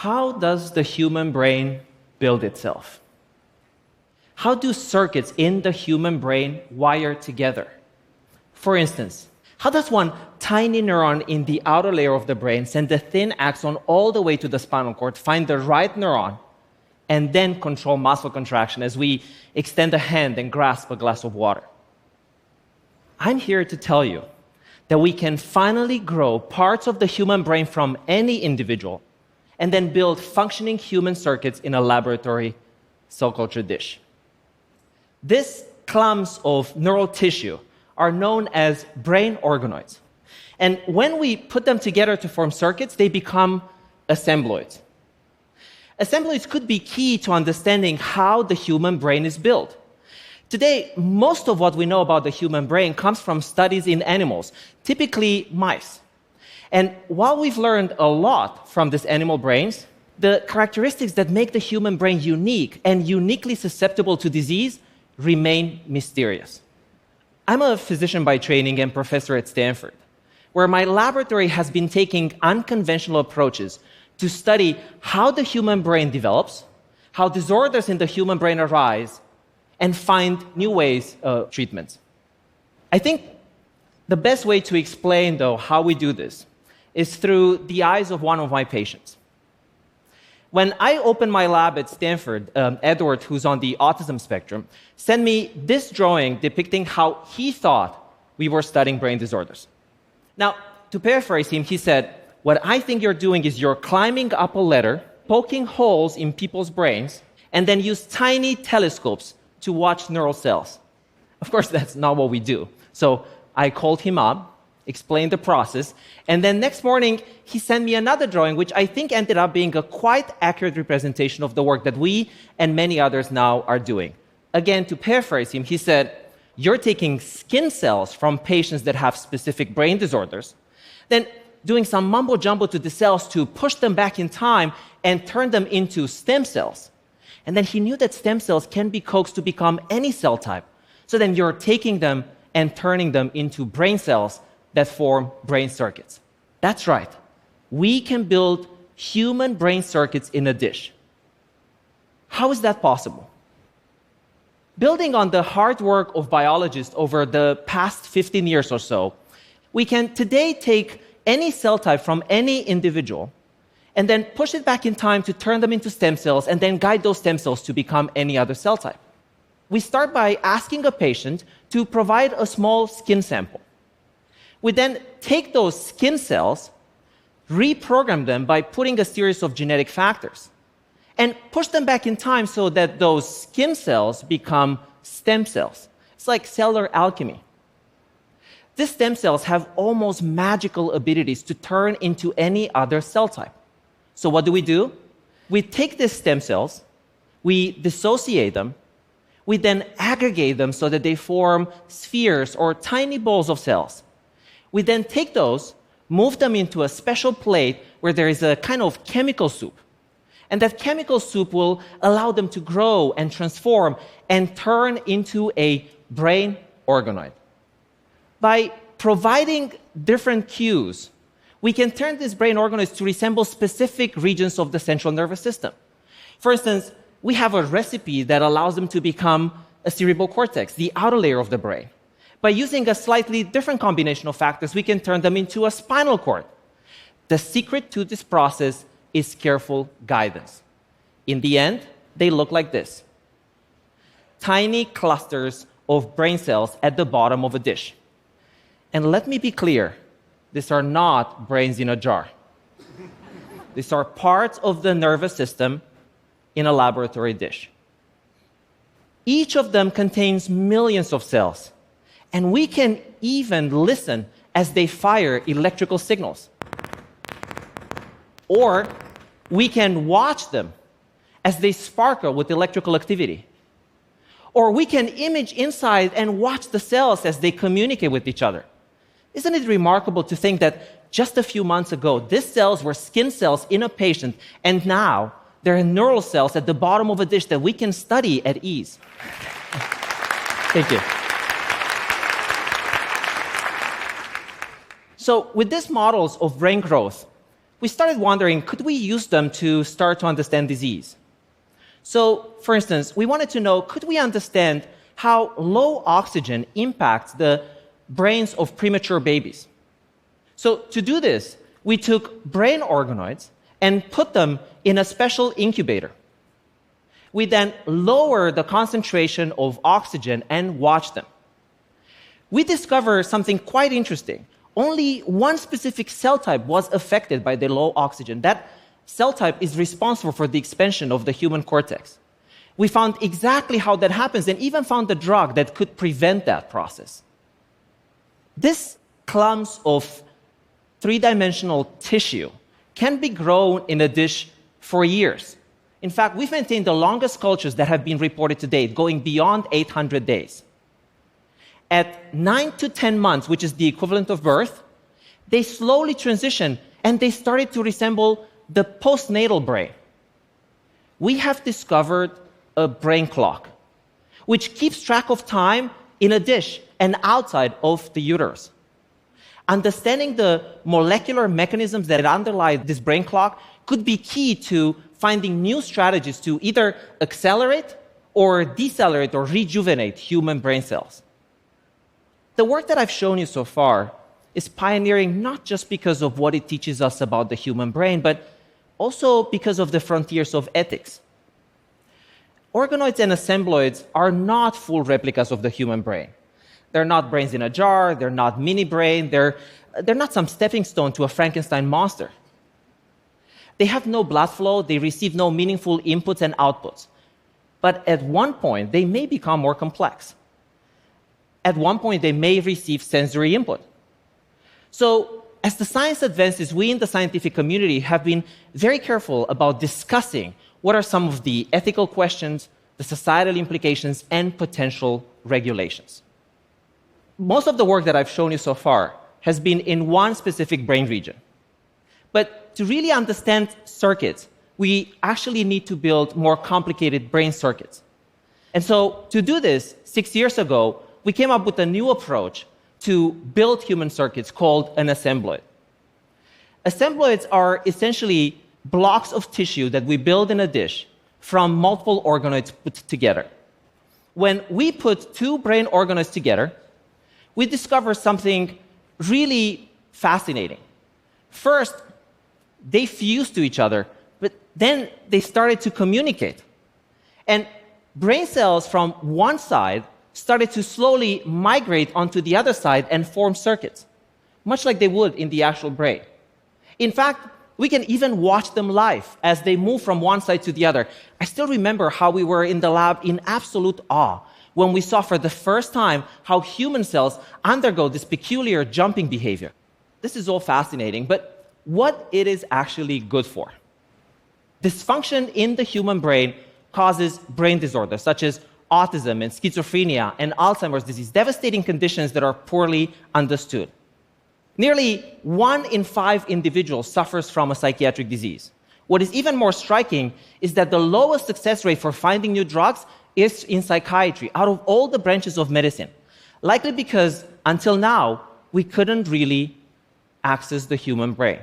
How does the human brain build itself? How do circuits in the human brain wire together? For instance, how does one tiny neuron in the outer layer of the brain send a thin axon all the way to the spinal cord, find the right neuron, and then control muscle contraction as we extend a hand and grasp a glass of water? I'm here to tell you that we can finally grow parts of the human brain from any individual and then build functioning human circuits in a laboratory cell culture dish. These clumps of neural tissue are known as brain organoids. And when we put them together to form circuits, they become assembloids. Assembloids could be key to understanding how the human brain is built. Today, most of what we know about the human brain comes from studies in animals, typically mice. And while we've learned a lot from these animal brains, the characteristics that make the human brain unique and uniquely susceptible to disease remain mysterious. I'm a physician by training and professor at Stanford, where my laboratory has been taking unconventional approaches to study how the human brain develops, how disorders in the human brain arise, and find new ways of treatments. I think the best way to explain, though, how we do this is through the eyes of one of my patients. When I opened my lab at Stanford, Edward, who's on the autism spectrum, sent me this drawing depicting how he thought we were studying brain disorders. Now, to paraphrase him, he said, "What I think you're doing is you're climbing up a ladder, poking holes in people's brains, and then use tiny telescopes to watch neural cells." Of course, that's not what we do. So I called him up, explained the process, and then next morning, he sent me another drawing, which I think ended up being a quite accurate representation of the work that we and many others now are doing. Again, to paraphrase him, he said, "You're taking skin cells from patients that have specific brain disorders, then doing some mumbo-jumbo to the cells to push them back in time and turn them into stem cells. And then he knew that stem cells can be coaxed to become any cell type. So then you're taking them and turning them into brain cells that form brain circuits." That's right. We can build human brain circuits in a dish. How is that possible? Building on the hard work of biologists over the past 15 years or so, we can today take any cell type from any individual and then push it back in time to turn them into stem cells and then guide those stem cells to become any other cell type. We start by asking a patient to provide a small skin sample. We then take those skin cells, reprogram them by putting a series of genetic factors, and push them back in time so that those skin cells become stem cells. It's like cellular alchemy. These stem cells have almost magical abilities to turn into any other cell type. So what do? We take these stem cells, we dissociate them, we then aggregate them so that they form spheres or tiny balls of cells. We then take those, move them into a special plate where there is a kind of chemical soup. And that chemical soup will allow them to grow and transform and turn into a brain organoid. By providing different cues, we can turn these brain organoids to resemble specific regions of the central nervous system. For instance, we have a recipe that allows them to become a cerebral cortex, the outer layer of the brain. By using a slightly different combination of factors, we can turn them into a spinal cord. The secret to this process is careful guidance. In the end, they look like this: tiny clusters of brain cells at the bottom of a dish. And let me be clear, these are not brains in a jar. These are parts of the nervous system in a laboratory dish. Each of them contains millions of cells, and we can even listen as they fire electrical signals. Or we can watch them as they sparkle with electrical activity. Or we can image inside and watch the cells as they communicate with each other. Isn't it remarkable to think that just a few months ago, these cells were skin cells in a patient, and now they're neural cells at the bottom of a dish that we can study at ease? Thank you. So with these models of brain growth, we started wondering, could we use them to start to understand disease? So, for instance, we wanted to know, could we understand how low oxygen impacts the brains of premature babies? So, to do this, we took brain organoids and put them in a special incubator. We then lowered the concentration of oxygen and watched them. We discovered something quite interesting. Only one specific cell type was affected by the low oxygen. That cell type is responsible for the expansion of the human cortex. We found exactly how that happens and even found a drug that could prevent that process. This clumps of three-dimensional tissue can be grown in a dish for years. In fact, we've maintained the longest cultures that have been reported to date, going beyond 800 days. At 9 to 10 months, which is the equivalent of birth, they slowly transition and they started to resemble the postnatal brain. We have discovered a brain clock, which keeps track of time in a dish and outside of the uterus. Understanding the molecular mechanisms that underlie this brain clock could be key to finding new strategies to either accelerate or decelerate or rejuvenate human brain cells. The work that I've shown you so far is pioneering not just because of what it teaches us about the human brain, but also because of the frontiers of ethics. Organoids and assembloids are not full replicas of the human brain. They're not brains in a jar, they're not mini-brain, they're not some stepping stone to a Frankenstein monster. They have no blood flow, they receive no meaningful inputs and outputs. But at one point, they may become more complex. At one point, they may receive sensory input. So, as the science advances, we in the scientific community have been very careful about discussing what are some of the ethical questions, the societal implications, and potential regulations. Most of the work that I've shown you so far has been in one specific brain region. But to really understand circuits, we actually need to build more complicated brain circuits. And so to do this, 6 years ago, we came up with a new approach to build human circuits called an assembloid. Assembloids are essentially blocks of tissue that we build in a dish from multiple organoids put together. When we put two brain organoids together, we discover something really fascinating. First, they fused to each other, but then they started to communicate. And brain cells from one side started to slowly migrate onto the other side and form circuits, much like they would in the actual brain. In fact, we can even watch them live as they move from one side to the other. I still remember how we were in the lab in absolute awe when we saw for the first time how human cells undergo this peculiar jumping behavior. This is all fascinating, but what it is actually good for? Dysfunction in the human brain causes brain disorders such as autism and schizophrenia and Alzheimer's disease, devastating conditions that are poorly understood. Nearly 1 in 5 individuals suffers from a psychiatric disease. What is even more striking is that the lowest success rate for finding new drugs is in psychiatry, out of all the branches of medicine, likely because until now, we couldn't really access the human brain.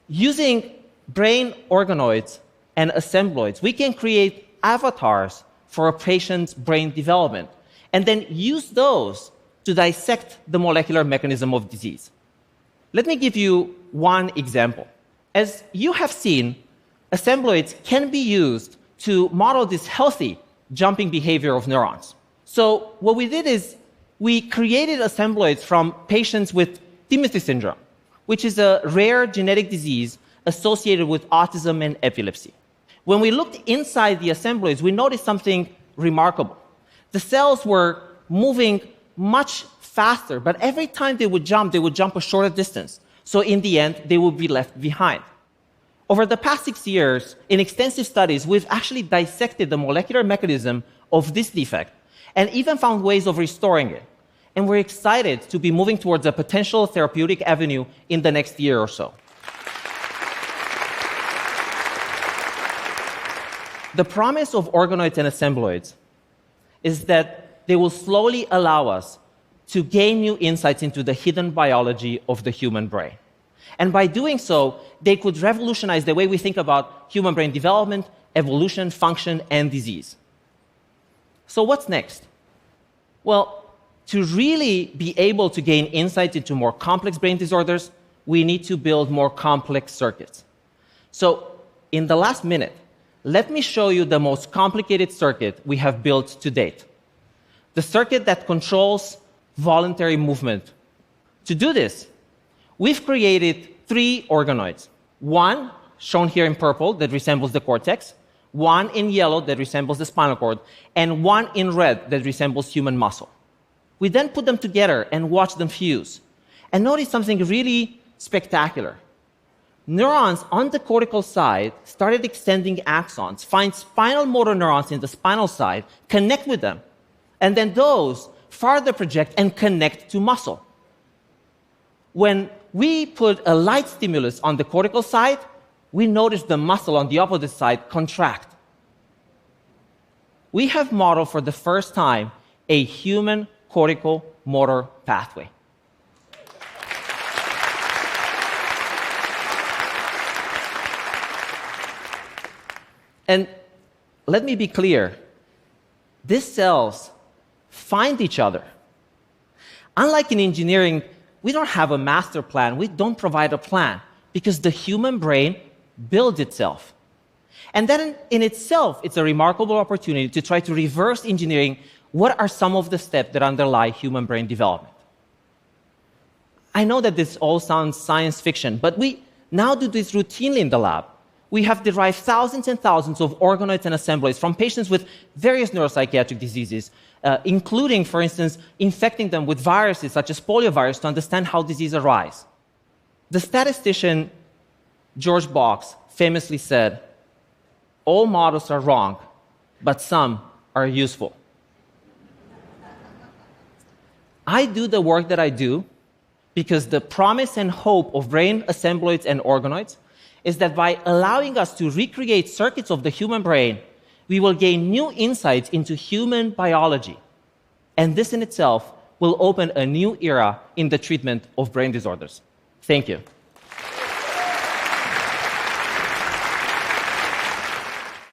Using brain organoids and assembloids, we can create avatars for a patient's brain development, and then use those to dissect the molecular mechanism of disease. Let me give you one example. As you have seen, assembloids can be used to model this healthy jumping behavior of neurons. So what we did is we created assembloids from patients with Timothy syndrome, which is a rare genetic disease associated with autism and epilepsy. When we looked inside the assembloids, we noticed something remarkable. The cells were moving much faster, but every time they would jump a shorter distance. So in the end, they would be left behind. Over the past 6 years, in extensive studies, we've actually dissected the molecular mechanism of this defect and even found ways of restoring it. And we're excited to be moving towards a potential therapeutic avenue in the next year or so. The promise of organoids and assembloids is that they will slowly allow us to gain new insights into the hidden biology of the human brain. And by doing so, they could revolutionize the way we think about human brain development, evolution, function, and disease. So what's next? Well, to really be able to gain insights into more complex brain disorders, we need to build more complex circuits. So in the last minute, let me show you the most complicated circuit we have built to date. The circuit that controls voluntary movement. To do this, we've created 3 organoids. One, shown here in purple, that resembles the cortex, one in yellow that resembles the spinal cord, and one in red that resembles human muscle. We then put them together and watch them fuse. And notice something really spectacular. Neurons on the cortical side started extending axons, find spinal motor neurons in the spinal side, connect with them, and then those farther project and connect to muscle. When we put a light stimulus on the cortical side, we notice the muscle on the opposite side contract. We have modeled for the first time a human cortical motor pathway. And let me be clear, these cells find each other. Unlike in engineering, we don't have a master plan, we don't provide a plan, because the human brain builds itself. And that in itself, it's a remarkable opportunity to try to reverse engineering what are some of the steps that underlie human brain development. I know that this all sounds science fiction, but we now do this routinely in the lab. We have derived thousands and thousands of organoids and assemblages from patients with various neuropsychiatric diseases, including, for instance, infecting them with viruses such as poliovirus to understand how disease arises. The statistician George Box famously said, "All models are wrong, but some are useful." I do the work that I do because the promise and hope of brain assembloids and organoids is that by allowing us to recreate circuits of the human brain, we will gain new insights into human biology. And this in itself will open a new era in the treatment of brain disorders. Thank you.